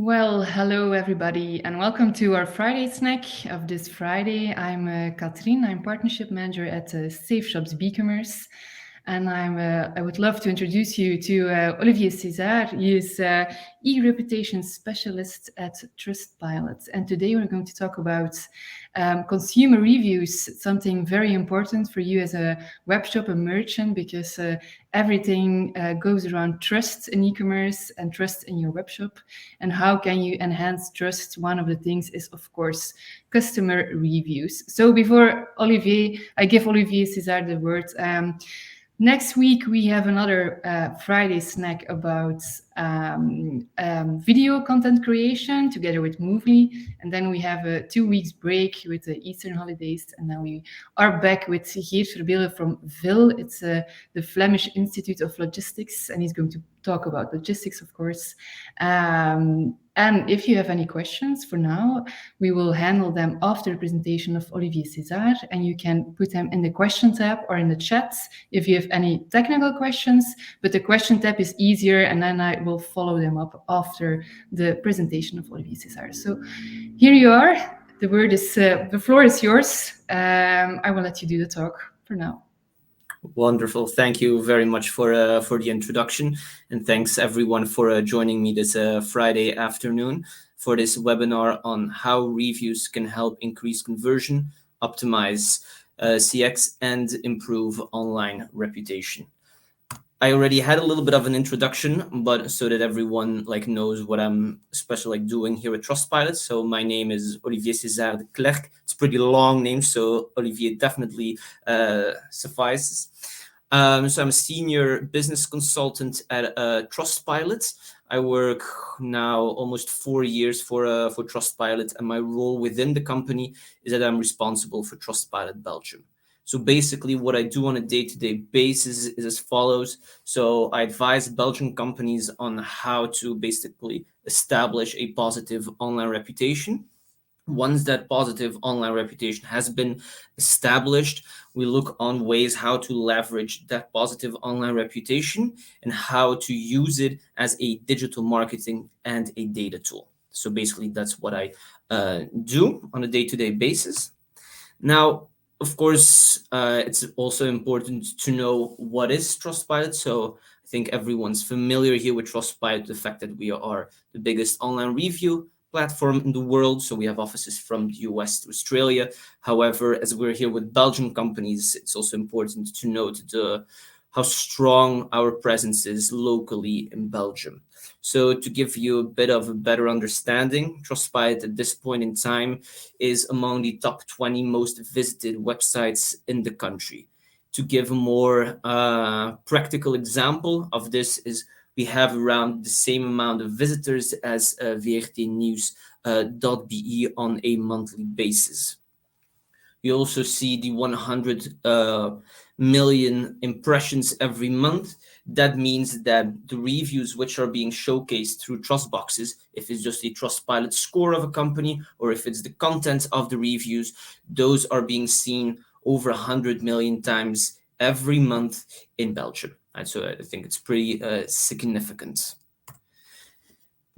Well, hello everybody, and welcome to our Friday snack of this Friday. I'm Katrien. I'm partnership manager at Safe Shops Becomers, and I would love to introduce you to Olivier César. He is e-reputation specialist at Trustpilot, and today we're going to talk about consumer reviews, something very important for you as a web shop, a merchant, because everything goes around trust in e-commerce and trust in your web shop. And how can you enhance trust? One of the things is, of course, customer reviews. So before I give Olivier César the word. Next week, we have another Friday snack about video content creation together with Movely. And then we have a 2 weeks break with the Easter holidays. And then we are back with Geert Verbeelen from VIL. It's the Flemish Institute of Logistics. And he's going to talk about logistics, of course. And if you have any questions for now, we will handle them after the presentation of Olivier César, and you can put them in the question tab or in the chat if you have any technical questions, but the question tab is easier, and then I will follow them up after the presentation of Olivier César. So here you are. The floor is yours. I will let you do the talk for now. Wonderful. Thank you very much for the introduction, and thanks everyone for joining me this Friday afternoon for this webinar on how reviews can help increase conversion, optimize CX, and improve online reputation. I already had a little bit of an introduction, but so that everyone knows what I'm especially doing here at Trustpilot. So my name is Olivier César de Klerk. It's a pretty long name, so Olivier definitely suffices. So I'm a senior business consultant at Trustpilot. I work now almost 4 years for Trustpilot, and my role within the company is that I'm responsible for Trustpilot Belgium. So basically what I do on a day-to-day basis is as follows. So I advise Belgian companies on how to basically establish a positive online reputation. Once that positive online reputation has been established, we look on ways how to leverage that positive online reputation and how to use it as a digital marketing and a data tool. So basically that's what I do on a day-to-day basis. Now, of course, it's also important to know what is Trustpilot. So I think everyone's familiar here with Trustpilot, the fact that we are the biggest online review platform in the world. So we have offices from the US to Australia. However, as we're here with Belgian companies, it's also important to note how strong our presence is locally in Belgium. So to give you a bit of a better understanding, Trustpilot at this point in time is among the top 20 most visited websites in the country. To give a more practical example of this is we have around the same amount of visitors as vrtnieuws.be on a monthly basis. You also see the 100 million impressions every month. That means that the reviews which are being showcased through trust boxes, if it's just a Trustpilot score of a company or if it's the content of the reviews, those are being seen over 100 million times every month in Belgium. And so I think it's pretty significant.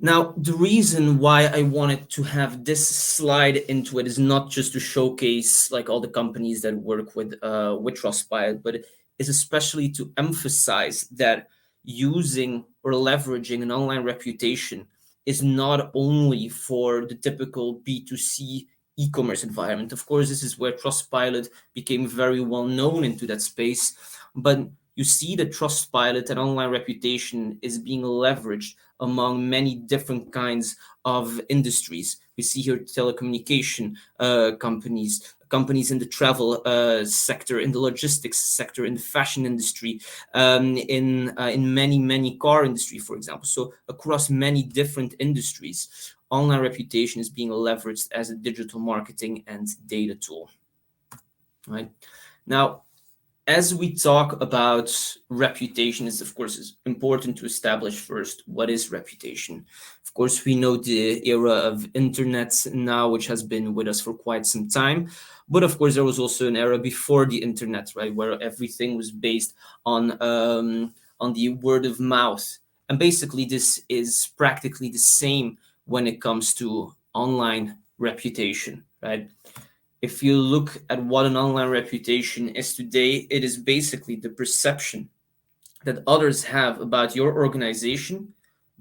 Now, the reason why I wanted to have this slide into it is not just to showcase all the companies that work with Trustpilot, but is especially to emphasize that using or leveraging an online reputation is not only for the typical B2C e-commerce environment. Of course, this is where Trustpilot became very well known into that space, but you see that Trustpilot and online reputation is being leveraged among many different kinds of industries. We see here telecommunication companies in the travel sector, in the logistics sector, in the fashion industry, in many car industry, for example. So across many different industries, online reputation is being leveraged as a digital marketing and data tool. Right now, as we talk about reputation, it's of course important to establish first what is reputation. Of course, we know the era of internet now, which has been with us for quite some time. But of course, there was also an era before the internet, right, where everything was based on the word of mouth. And basically, this is practically the same when it comes to online reputation, right? If you look at what an online reputation is today, it is basically the perception that others have about your organization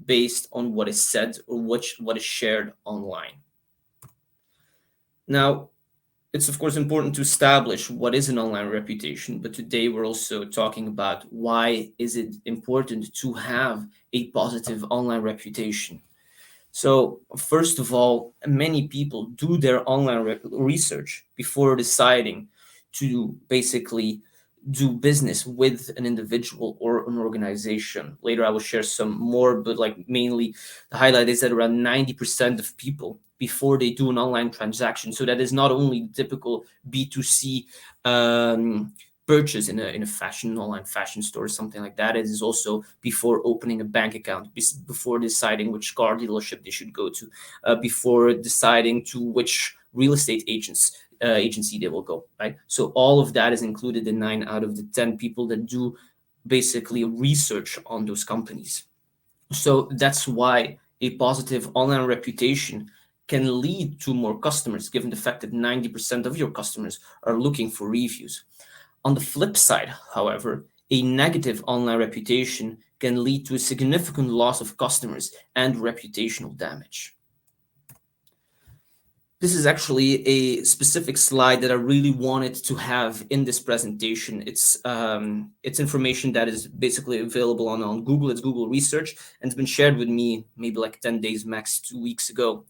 based on what is said or what is shared online. Now, it's of course important to establish what is an online reputation, but today we're also talking about why is it important to have a positive online reputation. So, first of all, many people do their online research before deciding to basically do business with an individual or an organization. Later, I will share some more, but like mainly the highlight is that around 90% of people before they do an online transaction. So that is not only the typical B2C purchase in a fashion online fashion store or something like that. It is also before opening a bank account, before deciding which car dealership they should go to, before deciding to which real estate agency they will go, right? So all of that is included in 9 out of the 10 people that do basically research on those companies. So that's why a positive online reputation can lead to more customers, given the fact that 90% of your customers are looking for reviews. On the flip side, however, a negative online reputation can lead to a significant loss of customers and reputational damage. This is actually a specific slide that I really wanted to have in this presentation. It's information that is basically available on Google. It's Google research, and it's been shared with me maybe like 10 days max, 2 weeks ago.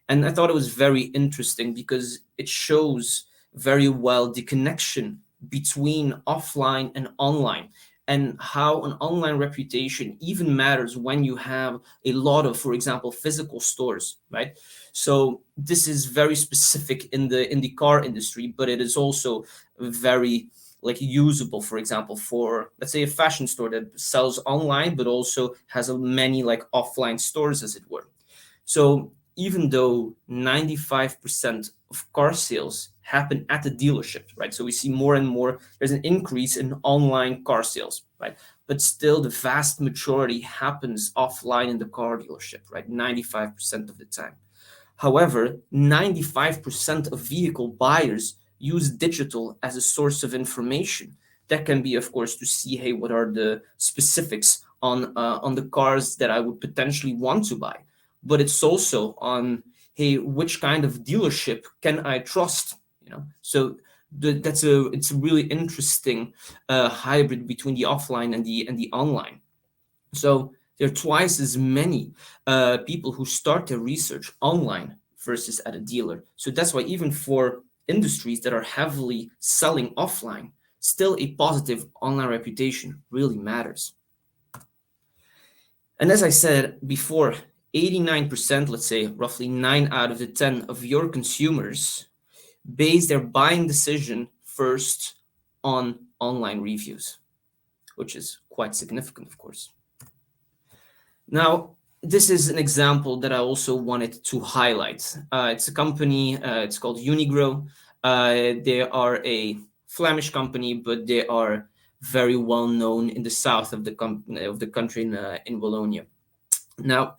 And I thought it was very interesting because it shows very well the connection between offline and online, and how an online reputation even matters when you have a lot of, for example, physical stores, right? So this is very specific in the car industry, but it is also very like usable, for example, for let's say a fashion store that sells online but also has many like offline stores, as it were. So even though 95% of car sales happen at the dealership, right? So we see more and more, there's an increase in online car sales, right? But still the vast majority happens offline in the car dealership, right? 95% of the time. However, 95% of vehicle buyers use digital as a source of information. That can be, of course, to see, hey, what are the specifics on the cars that I would potentially want to buy. But it's also on, hey, which kind of dealership can I trust? So it's a really interesting hybrid between the offline and the online. So there are twice as many people who start their research online versus at a dealer. So that's why even for industries that are heavily selling offline, still a positive online reputation really matters. And as I said before, 89%, let's say roughly 9 out of the 10 of your consumers base their buying decision first on online reviews, which is quite significant, of course. Now, this is an example that I also wanted to highlight. It's a company, it's called Unigro. They are a Flemish company, but they are very well known in the south of the country in Wallonia. Now,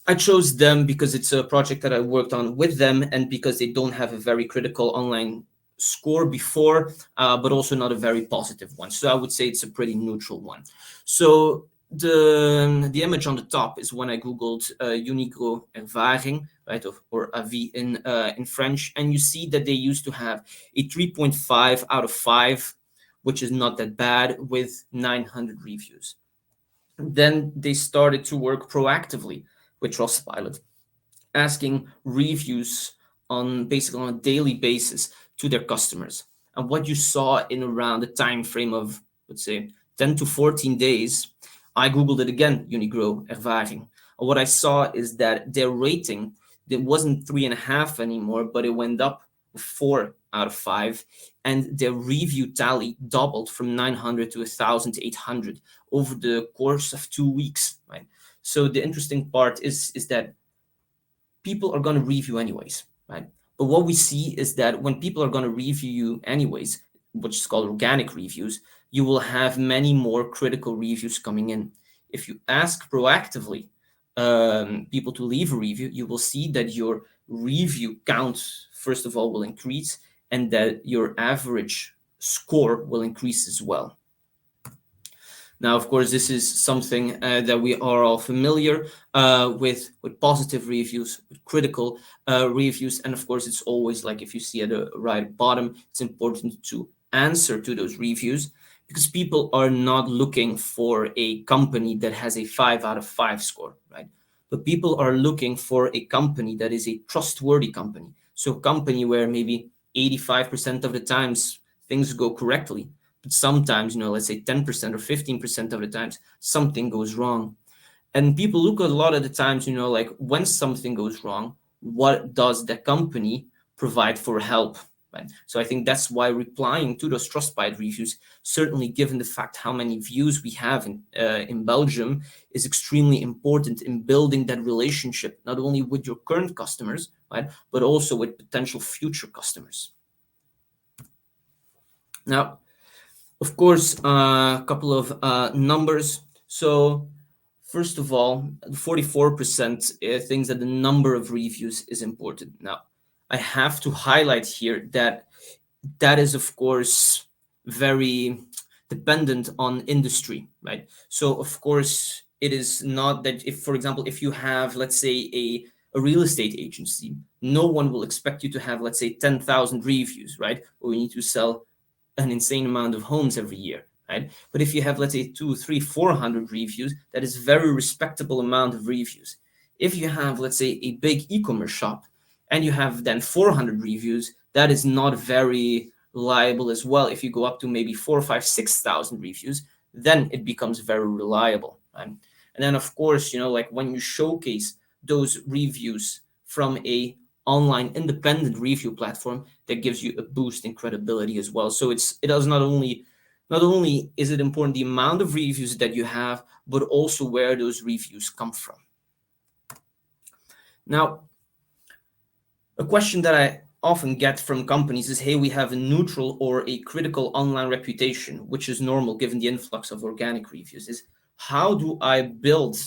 I chose them because it's a project that I worked on with them, and because they don't have a very critical online score before, but also not a very positive one. So I would say it's a pretty neutral one. So the image on the top is when I googled Unigro ervaring, right, or avis in French, and you see that they used to have a 3.5 out of 5, which is not that bad, with 900 reviews. Then they started to work proactively with Trustpilot, asking reviews basically on a daily basis to their customers. And what you saw in around the time frame of, let's say, 10 to 14 days, I googled it again, Unigro ervaring. And what I saw is that their rating, it wasn't 3.5 anymore, but it went up 4 out of 5, and their review tally doubled from 900 to 1,800 over the course of 2 weeks, right? So the interesting part is that people are going to review anyways, right? But what we see is that when people are going to review you anyways, which is called organic reviews, you will have many more critical reviews coming in. If you ask proactively people to leave a review, you will see that your review count, first of all, will increase, and that your average score will increase as well. Now, of course, this is something that we are all familiar with positive reviews, with critical reviews. And of course, it's always like, if you see at the right bottom, it's important to answer to those reviews, because people are not looking for a company that has a 5 out of 5 score, right? But people are looking for a company that is a trustworthy company. So a company where maybe 85% of the times things go correctly, but sometimes, let's say 10% or 15% of the times, something goes wrong. And people look a lot of the times, like when something goes wrong, what does the company provide for help? Right? So I think that's why replying to those Trustpilot reviews, certainly given the fact how many views we have in Belgium, is extremely important in building that relationship, not only with your current customers, right, but also with potential future customers. Now, of course, a couple of numbers. So first of all, 44% thinks that the number of reviews is important. Now, I have to highlight here that that is, of course, very dependent on industry, right? So, of course, it is not that if, for example, if you have, let's say, a real estate agency, no one will expect you to have, let's say, 10,000 reviews, right? Or you need to sell an insane amount of homes every year, right? But if you have, let's say, 200, 300, 400 reviews, that is very respectable amount of reviews. If you have, let's say, a big e-commerce shop and you have then 400 reviews, that is not very reliable as well. If you go up to maybe 4,000, 5,000, 6,000 reviews, then it becomes very reliable, right? And then, of course, like when you showcase those reviews from a online independent review platform, that gives you a boost in credibility as well. So it does not only is it important the amount of reviews that you have, but also where those reviews come from. Now, a question that I often get from companies is, hey, we have a neutral or a critical online reputation, which is normal given the influx of organic reviews. Is how do I build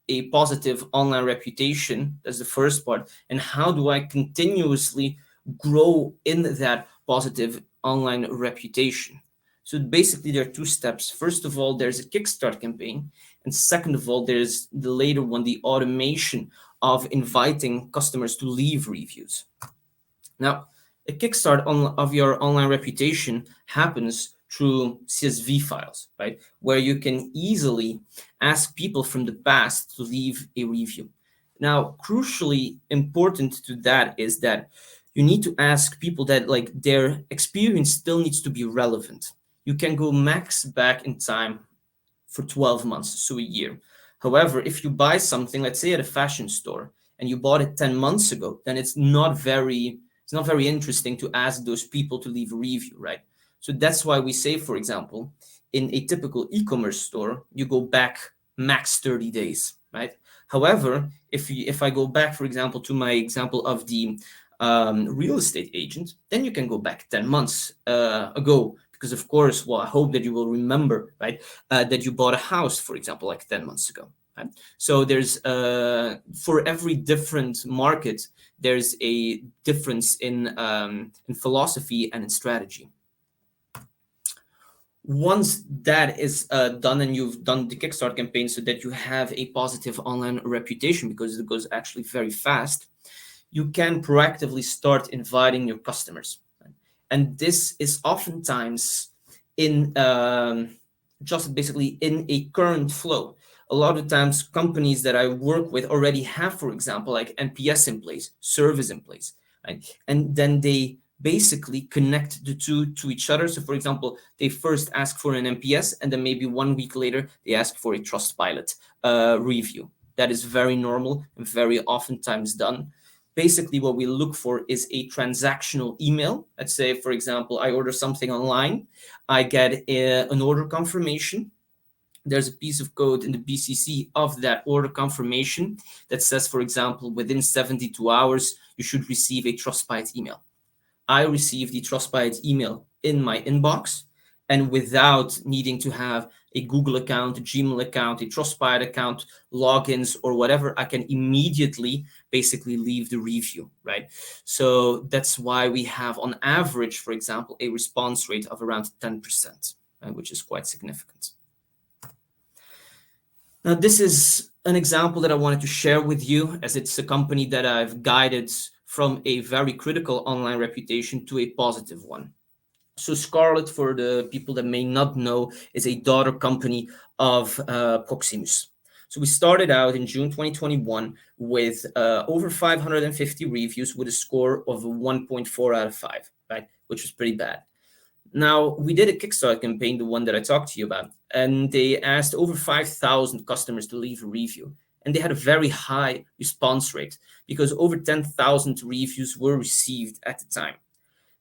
a positive online reputation? That's the first part. And how do I continuously grow in that positive online reputation? So basically, there are two steps. First of all, there's a Kickstart campaign. And second of all, there's the later one, the automation of inviting customers to leave reviews. Now, a kickstart of your online reputation happens through CSV files, right? Where you can easily ask people from the past to leave a review. Now, crucially important to that is that you need to ask people that, like, their experience still needs to be relevant. You can go max back in time for 12 months, so a year. However, if you buy something, let's say at a fashion store, and you bought it 10 months ago, then it's not very interesting to ask those people to leave a review, right? So that's why we say, for example, in a typical e-commerce store, you go back max 30 days, right? However, if I go back, for example, to my example of the real estate agent, then you can go back 10 months ago. Because of course, well, I hope that you will remember, right, that you bought a house, for example, like 10 months ago. Right? So there's for every different market, there's a difference in philosophy and in strategy. Once that is done and you've done the Kickstart campaign so that you have a positive online reputation, because it goes actually very fast, you can proactively start inviting your customers. And this is oftentimes in just basically in a current flow. A lot of times companies that I work with already have, for example, like NPS in place, service in place, right? And then they basically connect the two to each other. So for example, they first ask for an NPS and then maybe 1 week later, they ask for a Trustpilot review. That is very normal and very oftentimes done. Basically, what we look for is a transactional email. Let's say, for example, I order something online. I get an order confirmation. There's a piece of code in the BCC of that order confirmation that says, for example, within 72 hours, you should receive a Trustpilot email. I receive the Trustpilot email in my inbox. and without needing to have a Google account, a Gmail account, a Trustpilot account, logins, or whatever. I can immediately basically leave the review, right? So that's why we have, on average, for example, a response rate of around 10%, right, which is quite significant. Now, this is an example that I wanted to share with you, as it's a company that I've guided from a very critical online reputation to a positive one. So Scarlett, for the people that may not know, is a daughter company of Proximus. So we started out in June 2021 with over 550 reviews with a score of 1.4 out of 5, right? Which was pretty bad. Now, we did a Kickstarter campaign, the one that I talked to you about, and they asked over 5,000 customers to leave a review. And they had a very high response rate because over 10,000 reviews were received at the time.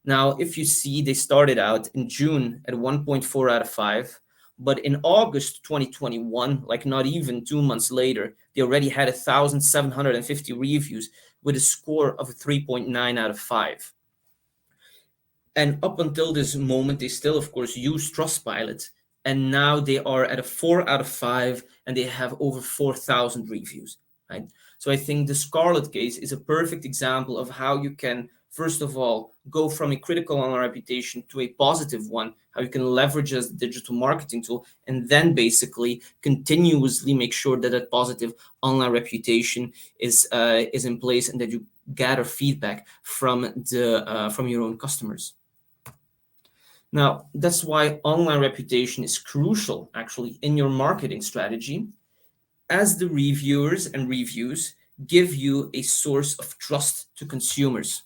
Now, if you see, they started out in June at 1.4 out of 5, but in August 2021, like not even 2 months later, they already had 1,750 reviews with a score of 3.9 out of 5. And up until this moment, they still, of course, use Trustpilot. And now they are at a 4 out of 5, and they have over 4,000 reviews, right? So I think the Scarlett case is a perfect example of how you can, first of all, go from a critical online reputation to a positive one, how you can leverage as a digital marketing tool, and then basically continuously make sure that that positive online reputation is in place, and that you gather feedback from your own customers. Now, that's why online reputation is crucial, actually, in your marketing strategy, as the reviewers and reviews give you a source of trust to consumers,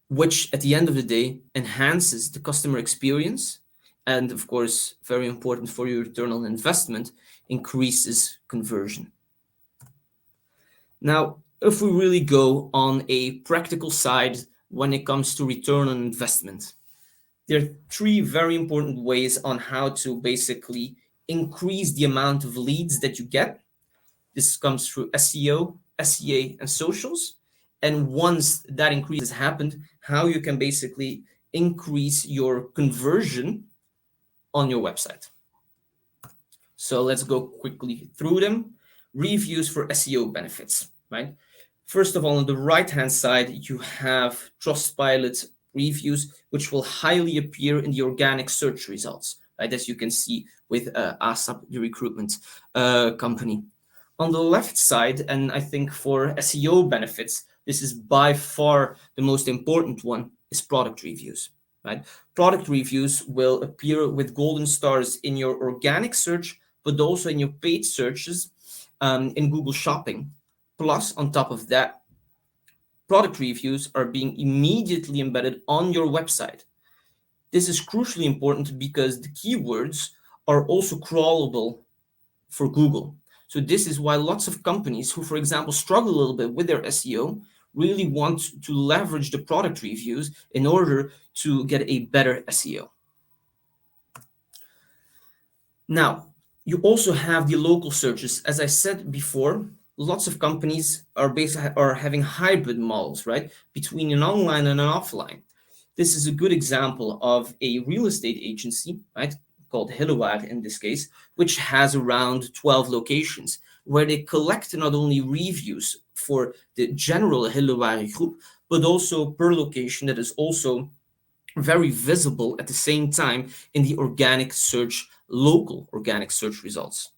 which at the end of the day enhances the customer experience, and of course, very important for your return on investment, increases conversion. Now, if we really go on a practical side when it comes to return on investment, there are 3 very important ways on how to basically increase the amount of leads that you get. This comes through SEO, SEA, and socials. And once that increase has happened, how you can basically increase your conversion on your website. So let's go quickly through them. Reviews for SEO benefits, right? First of all, on the right-hand side, you have Trustpilot reviews, which will highly appear in the organic search results, right? As you can see with ASAP, the recruitment company. On the left side, and I think for SEO benefits, this is by far the most important one, is product reviews, right? Product reviews will appear with golden stars in your organic search, but also in your paid searches in Google Shopping. Plus, on top of that, product reviews are being immediately embedded on your website. This is crucially important because the keywords are also crawlable for Google. So this is why lots of companies who, for example, struggle a little bit with their SEO really want to leverage the product reviews in order to get a better SEO. Now, you also have the local searches. As I said before, lots of companies are having hybrid models, right, between an online and an offline. This is a good example of a real estate agency, right, called Hillewaard in this case, which has around 12 locations, where they collect not only reviews for the general Hillewaard group, but also per location that is also very visible at the same time in the organic search, local organic search results.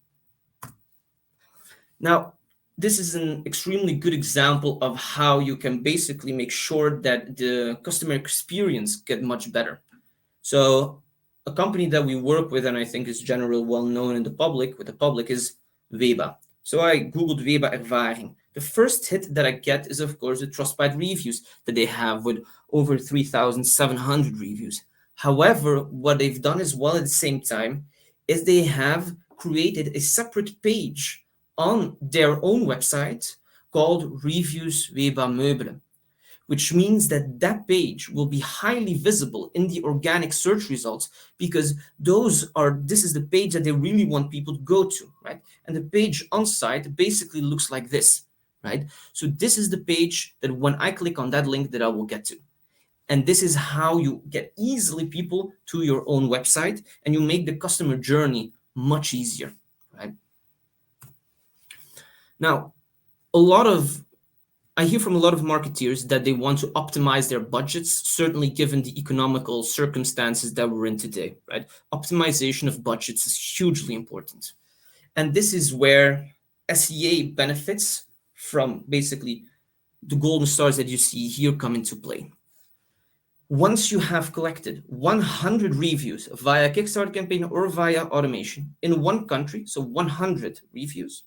Now, this is an extremely good example of how you can basically make sure that the customer experience get much better. So a company that we work with, and I think is generally well known in the public, is Weba. So I Googled Weba Ervaring. The first hit that I get is, of course, the Trustpilot reviews that they have with over 3,700 reviews. However, what they've done as well at the same time is they have created a separate page on their own website called Reviews Weba Meubelen, which means that that page will be highly visible in the organic search results, because this is the page that they really want people to go to, right? And the page on site basically looks like this, right? So this is the page that when I click on that link that I will get to. And this is how you get easily people to your own website, and you make the customer journey much easier, right? Now, I hear from a lot of marketeers that they want to optimize their budgets, certainly given the economical circumstances that we're in today, right? Optimization of budgets is hugely important. And this is where SEA benefits from basically the golden stars that you see here come into play. Once you have collected 100 reviews via Kickstarter campaign or via automation in one country, so 100 reviews,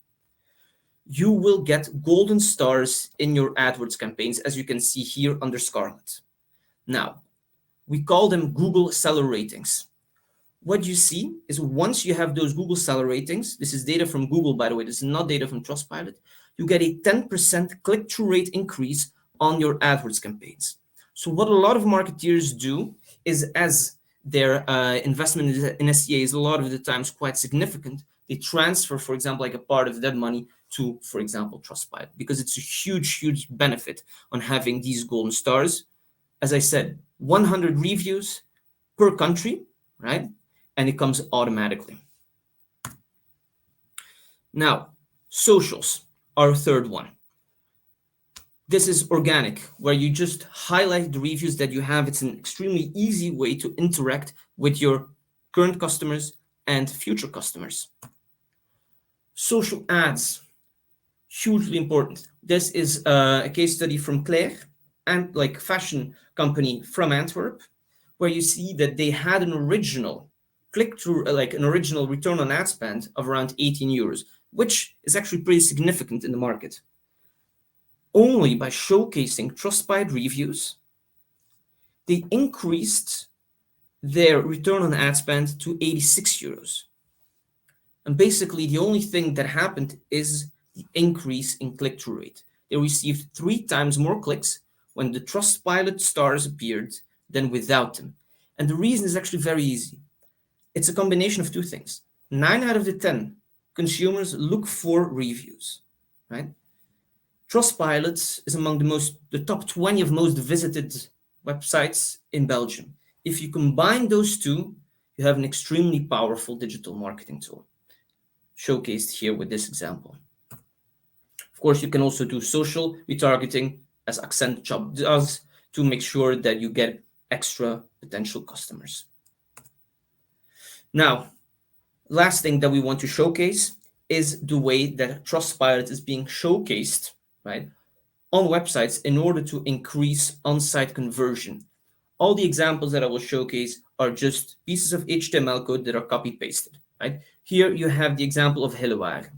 you will get golden stars in your AdWords campaigns, as you can see here under Scarlet. Now, we call them Google seller ratings. What you see is once you have those Google seller ratings, this is data from Google, by the way, this is not data from Trustpilot, you get a 10% click-through rate increase on your AdWords campaigns. So what a lot of marketeers do is, as their investment in SEA is a lot of the times quite significant, they transfer, for example, like a part of that money to, for example, Trustpilot, because it's a huge, huge benefit on having these golden stars. As I said, 100 reviews per country, right? And it comes automatically. Now, socials are a third one. This is organic, where you just highlight the reviews that you have. It's an extremely easy way to interact with your current customers and future customers. Social ads, hugely important. This is a case study from Claire, and like fashion company from Antwerp, where you see that they had an original click-through, like an original return on ad spend of around 18 euros, which is actually pretty significant in the market. Only by showcasing Trustpilot reviews, they increased their return on ad spend to 86 euros. And basically, the only thing that happened is the increase in click-through rate. They received 3 times more clicks when the Trustpilot stars appeared than without them. And the reason is actually very easy. It's a combination of 2 things. 9 out of the 10 consumers look for reviews, right? Trustpilot is among the top 20 of most visited websites in Belgium. If you combine those 2, you have an extremely powerful digital marketing tool, showcased here with this example. Of course, you can also do social retargeting, as Accenture does, to make sure that you get extra potential customers. Now, last thing that we want to showcase is the way that Trustpilot is being showcased, right, on websites in order to increase on-site conversion. All the examples that I will showcase are just pieces of HTML code that are copy-pasted, right? Here you have the example of Hillewagen.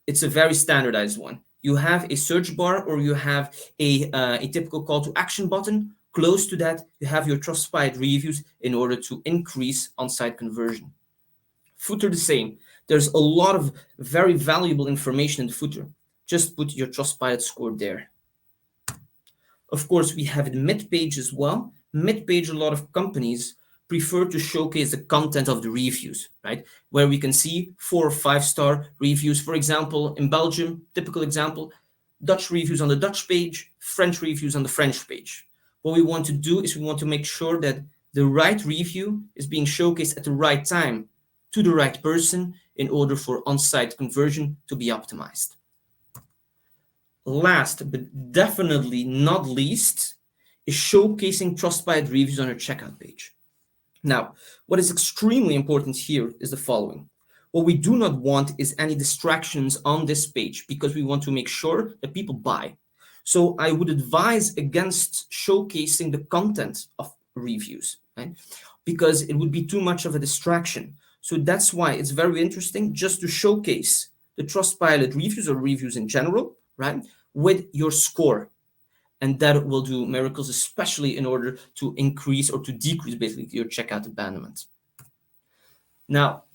It's a very standardized one. You have a search bar, or you have a typical call to action button. Close to that, you have your Trustpilot reviews in order to increase on-site conversion. Footer the same. There's a lot of very valuable information in the footer. Just put your Trustpilot score there. Of course, we have the mid-page as well. Mid-page, a lot of companies prefer to showcase the content of the reviews, right? Where we can see 4 or 5-star reviews. For example, in Belgium, typical example, Dutch reviews on the Dutch page, French reviews on the French page. What we want to do is we want to make sure that the right review is being showcased at the right time to the right person in order for on-site conversion to be optimized. Last, but definitely not least, is showcasing Trustpilot reviews on your checkout page. Now, what is extremely important here is the following. What we do not want is any distractions on this page, because we want to make sure that people buy. So I would advise against showcasing the content of reviews, right? Because it would be too much of a distraction. So that's why it's very interesting just to showcase the Trustpilot reviews, or reviews in general, right, with your score. And that will do miracles, especially in order to increase or to decrease basically your checkout abandonment. Now,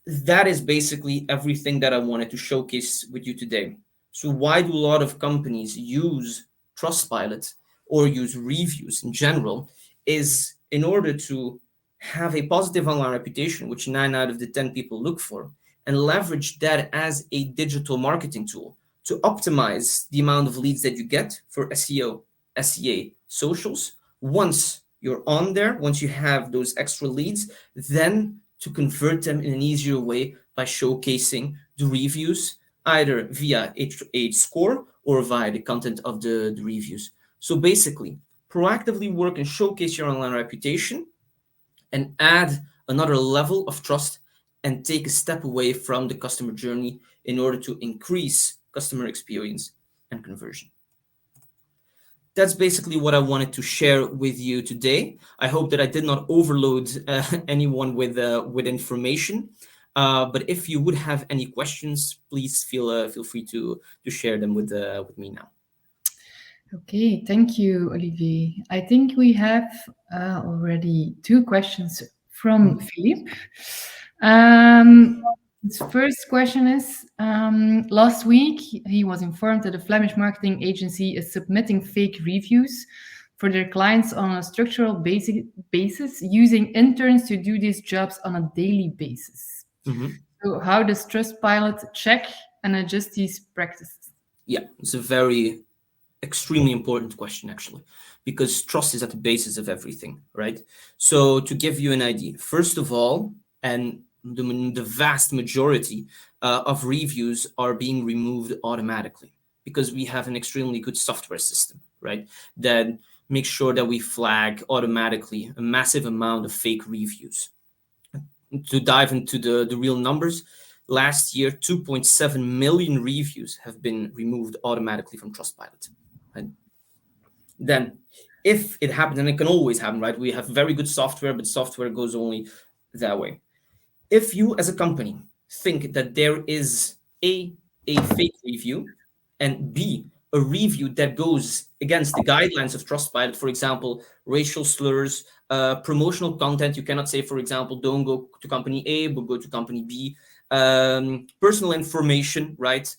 that is basically everything that I wanted to showcase with you today. So why do a lot of companies use Trustpilot or use reviews in general? Is in order to have a positive online reputation, which 9 out of the 10 people look for, and leverage that as a digital marketing tool to optimize the amount of leads that you get for SEO, SEA, socials, once you're on there, once you have those extra leads, then to convert them in an easier way by showcasing the reviews, either via a score or via the content of the reviews. So basically, proactively work and showcase your online reputation and add another level of trust and take a step away from the customer journey in order to increase customer experience and conversion. That's basically what I wanted to share with you today. I hope that I did not overload anyone with information. But if you would have any questions, please feel free to share them with me now. Okay, thank you, Olivier. I think we have already two questions from Philippe. His first question is, last week he was informed that a Flemish marketing agency is submitting fake reviews for their clients on a structural basis, using interns to do these jobs on a daily basis. Mhm. So how does Trustpilot check and adjust these practices? Yeah, it's a very extremely important question, actually, because trust is at the basis of everything, right? So to give you an idea, first of all, and the vast majority of reviews are being removed automatically because we have an extremely good software system, right? That makes sure that we flag automatically a massive amount of fake reviews. To dive into the real numbers, last year 2.7 million reviews have been removed automatically from Trustpilot. Right? Then if it happens, and it can always happen, right? We have very good software, but software goes only that way. If you as a company think that there is a fake review and B, a review that goes against the guidelines of Trustpilot, for example, racial slurs, promotional content, you cannot say, for example, don't go to company A, but go to company B, personal information, right?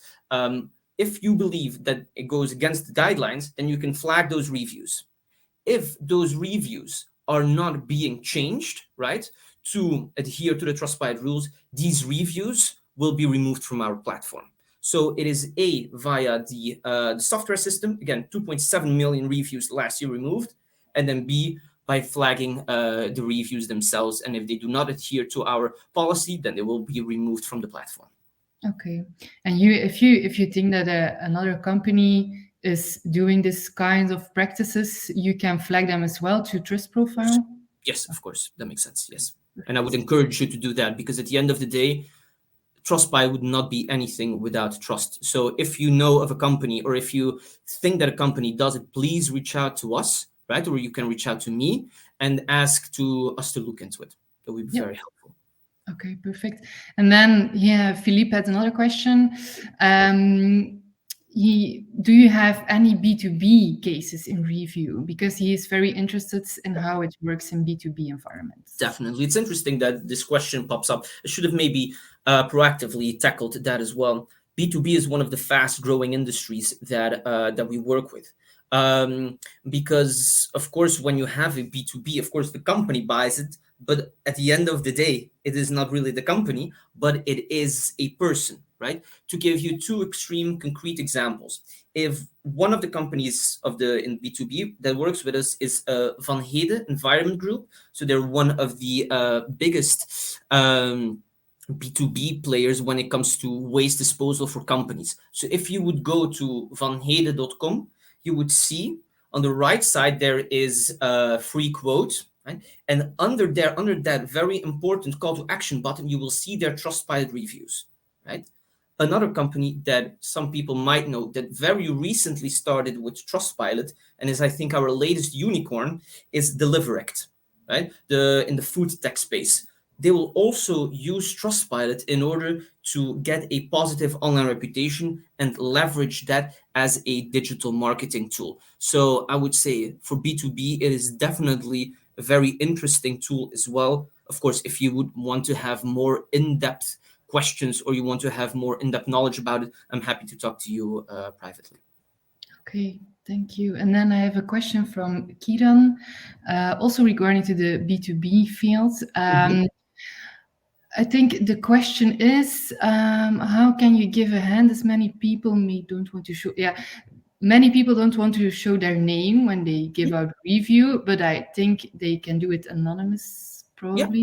If you believe that it goes against the guidelines, then you can flag those reviews. If those reviews are not being changed, right, to adhere to the Trustpilot rules, these reviews will be removed from our platform. So it is A, via the software system, again, 2.7 million reviews last year removed, and then B, by flagging the reviews themselves. And if they do not adhere to our policy, then they will be removed from the platform. Okay, and if you think that another company is doing this kind of practices, you can flag them as well to Trust Profile. Yes, of course, that makes sense. Yes, and I would encourage you to do that because at the end of the day, Trustpilot would not be anything without trust. So if you know of a company or if you think that a company does it, please reach out to us, right? Or you can reach out to me and ask to us to look into it. That would be Yep. very helpful. Okay, perfect. And then Philippe had another question. Do you have any B2B cases in review? Because he is very interested in how it works in B2B environments. Definitely. It's interesting that this question pops up. I should have maybe proactively tackled that as well. B2B is one of the fast growing industries that we work with. Because, of course, when you have a B2B, of course, the company buys it. But at the end of the day, it is not really the company, but it is a person, right? To give you two extreme concrete examples. If one of the companies in B2B that works with us is Van Hede Environment Group, so they're one of the biggest B2B players when it comes to waste disposal for companies. So if you would go to vanhede.com, you would see on the right side there is a free quote, right? And under that very important call to action button, you will see their Trustpilot reviews, right? Another company that some people might know that very recently started with Trustpilot and is, I think, our latest unicorn is Deliverect, right? In the food tech space. They will also use Trustpilot in order to get a positive online reputation and leverage that as a digital marketing tool. So I would say for B2B, it is definitely a very interesting tool as well. Of course, if you would want to have more in-depth questions or you want to have more in-depth knowledge about it, I'm happy to talk to you privately. Okay, thank you. And then I have a question from Kiran, also regarding to the B2B field. I think the question is, how can you give a hand as many people may don't want to show? Yeah, many people don't want to show their name when they give out review, but I think they can do it anonymous, Yeah. probably.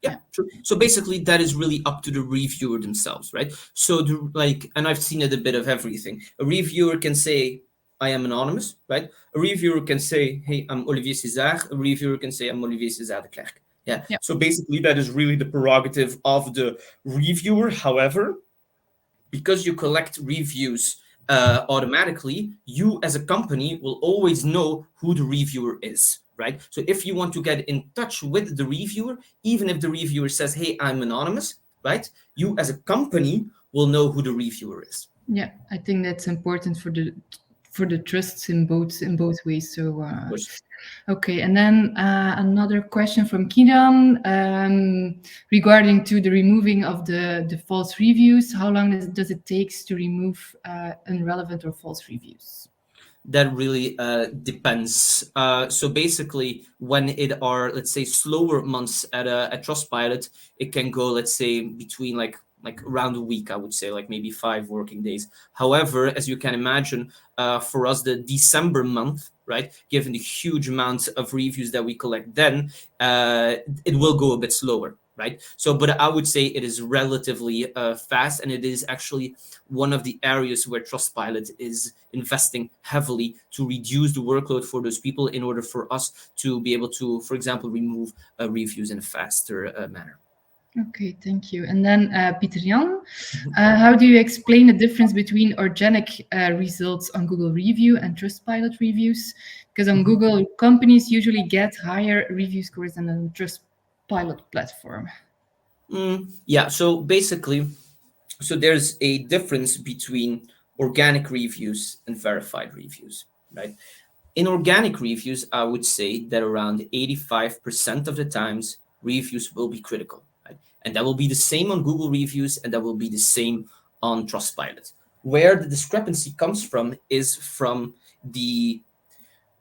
Yeah, Yeah. true. So basically, that is really up to the reviewer themselves, right? So, and I've seen it a bit of everything. A reviewer can say, "I am anonymous," right? A reviewer can say, "Hey, I'm Olivier César." A reviewer can say, "I'm Olivier César de Klerk." Yeah. Yeah. So basically, that is really the prerogative of the reviewer. However, because you collect reviews automatically, you as a company will always know who the reviewer is, right? So if you want to get in touch with the reviewer, even if the reviewer says, "Hey, I'm anonymous," right? You as a company will know who the reviewer is. Yeah, I think that's important for the trusts in both ways. So Of course. okay, and then another question from Kiran regarding to the removing of the false reviews. How long does it take to remove irrelevant or false reviews? That really depends. So basically, when it are, let's say, slower months at Trustpilot, it can go, let's say, between like around a week, I would say, like maybe 5 working days. However, as you can imagine, for us, the December month, right, given the huge amount of reviews that we collect, then it will go a bit slower, right? So, but I would say it is relatively fast, and it is actually one of the areas where Trustpilot is investing heavily to reduce the workload for those people in order for us to be able to, for example, remove reviews in a faster manner. Okay, thank you. And then Peter Jan, how do you explain the difference between organic results on Google Review and Trustpilot reviews? Because on Mhm. Google, companies usually get higher review scores than on Trustpilot platform. Yeah, so basically, so there's a difference between organic reviews and verified reviews, right? In organic reviews, I would say that around 85% of the times, reviews will be critical, right? And that will be the same on Google reviews, and that will be the same on Trustpilot. Where the discrepancy comes from is from the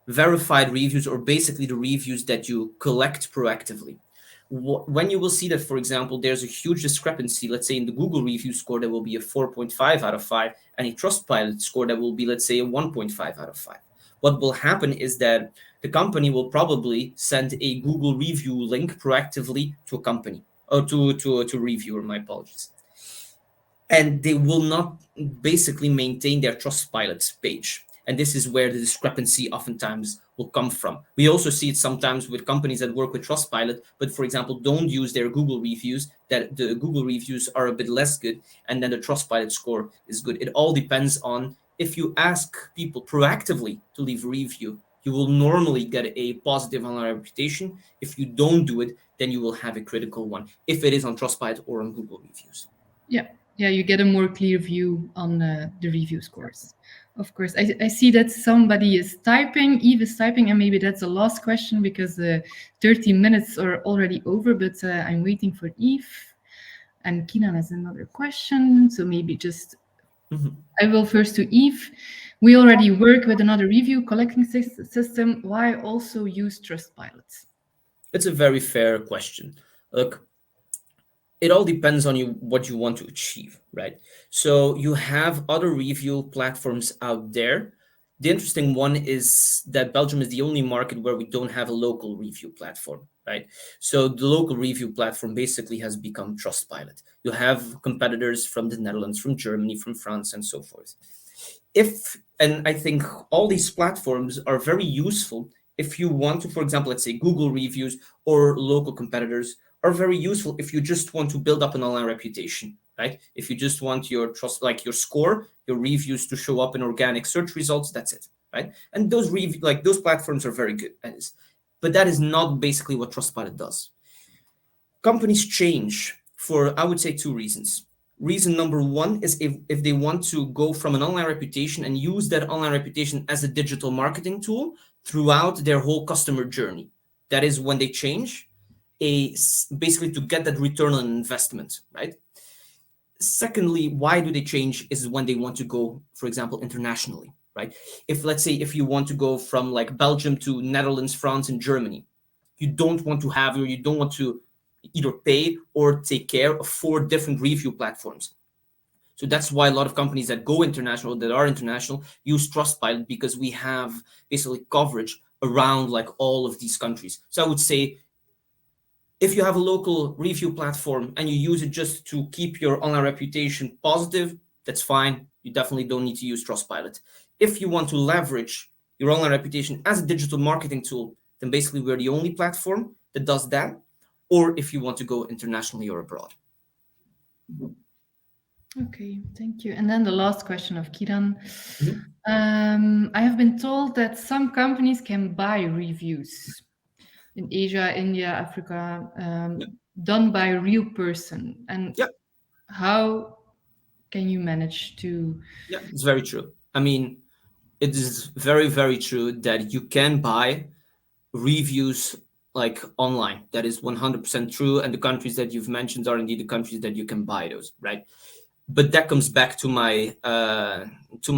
verified reviews, or basically the reviews that you collect proactively. When you will see that, for example, there's a huge discrepancy, let's say in the Google review score, that will be a 4.5 out of 5, and a Trustpilot score that will be, let's say, a 1.5 out of 5. What will happen is that the company will probably send a Google review link proactively to a company, or to a reviewer, my apologies. And they will not basically maintain their Trustpilot page. And this is where the discrepancy oftentimes will come from. We also see it sometimes with companies that work with Trustpilot, but for example, don't use their Google reviews, that the Google reviews are a bit less good, and then the Trustpilot score is good. It all depends on, if you ask people proactively to leave a review, you will normally get a positive online reputation. If you don't do it, then you will have a critical one, if it is on Trustpilot or on Google reviews. Yeah, yeah, you get a more clear view on the review scores. Of course, I see that somebody is typing. Eve is typing, and maybe that's the last question because 30 minutes are already over. But I'm waiting for Eve, and Kinan has another question. So maybe just Mhm. I will first to Eve. We already work with another review collecting system. Why also use Trustpilot? It's a very fair question. Look, it all depends on you what you want to achieve, right? So you have other review platforms out there. The interesting one is that Belgium is the only market where we don't have a local review platform, right? So the local review platform basically has become Trustpilot. You have competitors from the Netherlands, from Germany, from France, and so forth. If And I think all these platforms are very useful if you want to, for example, let's say Google reviews or local competitors are very useful if you just want to build up an online reputation, right? If you just want your trust, like your score, your reviews to show up in organic search results, that's it, right? And those platforms are very good at this, but that is not basically what Trustpilot does. Companies change for, I would say, two reasons. Reason number one is if they want to go from an online reputation and use that online reputation as a digital marketing tool throughout their whole customer journey. That is when they change, basically to get that return on investment, right? Secondly, why do they change is when they want to go, for example, internationally, right? If, let's say, if you want to go from like Belgium to Netherlands, France, and Germany, you don't want to have, or you don't want to either pay or take care of four different review platforms. So that's why a lot of companies that go international, that are international, use Trustpilot, because we have basically coverage around like all of these countries. So I would say if you have a local review platform and you use it just to keep your online reputation positive, that's fine. You definitely don't need to use Trustpilot. If you want to leverage your online reputation as a digital marketing tool, then basically we're the only platform that does that. Or if you want to go internationally or abroad. Okay, thank you. And then the last question of Kiran. Mhm. I have been told that some companies can buy reviews in Asia, India, Africa, Yeah. done by a real person. And Yeah. how can you manage to? Yeah, it's very true. I mean, it is very, very true that you can buy reviews like online. That is 100% true. And the countries that you've mentioned are indeed the countries that you can buy those, right? But that comes back to my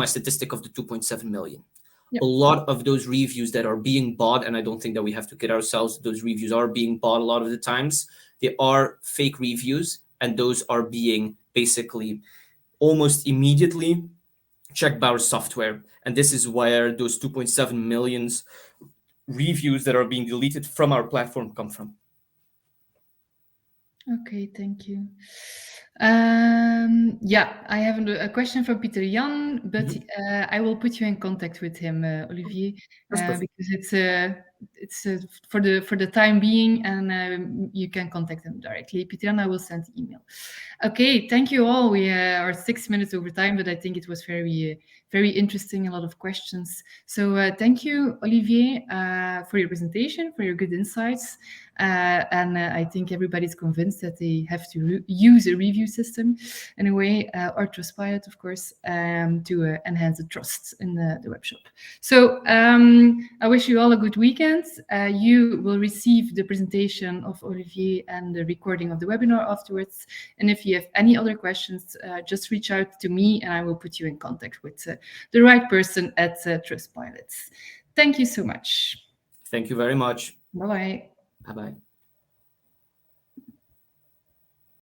statistic of the 2.7 million. Yeah. A lot of those reviews that are being bought, and I don't think that we have to kid ourselves, those reviews are being bought a lot of the times. They are fake reviews, and those are being basically almost immediately checked by our software. And this is where those 2.7 millions reviews that are being deleted from our platform come from. Okay, thank you. Yeah, I have a question from Peter Jan, but I will put you in contact with him, Olivier, That's perfect. because it's for the time being, and you can contact him directly. Peter Jan, I will send email. Okay, thank you all. We are 6 minutes over time, but I think it was very interesting. A lot of questions. So thank you, Olivier, for your presentation, for your good insights. And I think everybody's convinced that they have to use a review system in a way, or Trustpilot, of course, to enhance the trust in the web shop. So I wish you all a good weekend. You will receive the presentation of Olivier and the recording of the webinar afterwards. And if you have any other questions, just reach out to me and I will put you in contact with the right person at Trustpilot. Thank you so much. Thank you very much. Bye-bye. Bye bye.